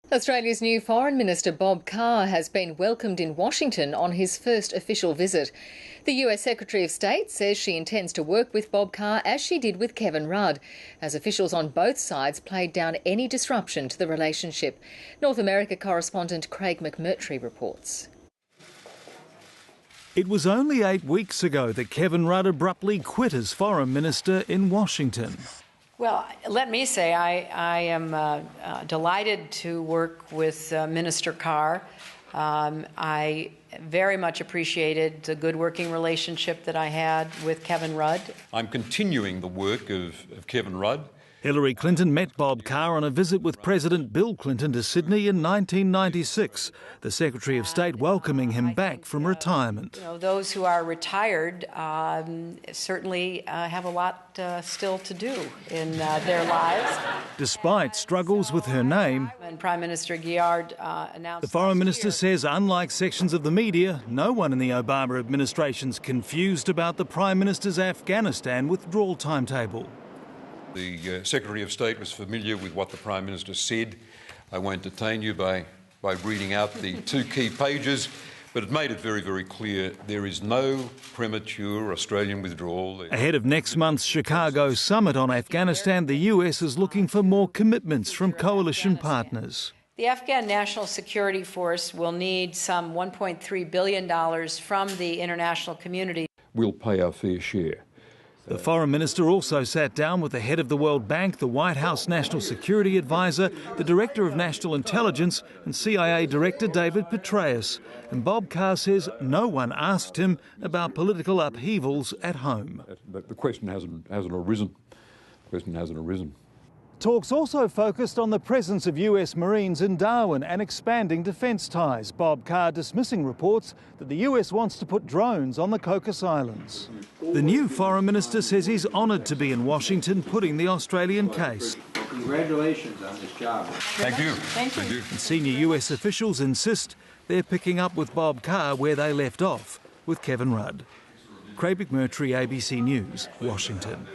Australia's new Foreign Minister Bob Carr has been welcomed in Washington on his first official visit. The US Secretary of State says she intends to work with Bob Carr as she did with Kevin Rudd, as officials on both sides played down any disruption to the relationship. North America correspondent Craig McMurtry reports. It was only 8 weeks ago that Kevin Rudd abruptly quit as Foreign Minister in Washington. Well, let me say I am delighted to work with Minister Carr. I very much appreciated the good working relationship that I had with Kevin Rudd. I'm continuing the work of Kevin Rudd. Hillary Clinton met Bob Carr on a visit with President Bill Clinton to Sydney in 1996, the Secretary of State welcoming him back from retirement. Those who are retired certainly have a lot still to do in their lives. Despite struggles with her name, and Prime Minister Gillard announced the Foreign Minister says, unlike sections of the media, no one in the Obama administration's confused about the Prime Minister's Afghanistan withdrawal timetable. The Secretary of State was familiar with what the Prime Minister said. I won't detain you by reading out the 2 key pages, but it made it very, very clear there is no premature Australian withdrawal. Ahead of next month's Chicago summit on Afghanistan, the US is looking for more commitments from coalition partners. The Afghan National Security Force will need some $1.3 billion from the international community. We'll pay our fair share. The Foreign Minister also sat down with the head of the World Bank, the White House National Security Advisor, the Director of National Intelligence and CIA Director David Petraeus. And Bob Carr says no one asked him about political upheavals at home. The question hasn't arisen. Talks also focused on the presence of US Marines in Darwin and expanding defence ties. Bob Carr dismissing reports that the US wants to put drones on the Cocos Islands. The new Foreign Minister says he's honoured to be in Washington putting the Australian case. Congratulations on this job. Thank you. Thank you. And senior US officials insist they're picking up with Bob Carr where they left off with Kevin Rudd. Craig McMurtry, ABC News, Washington.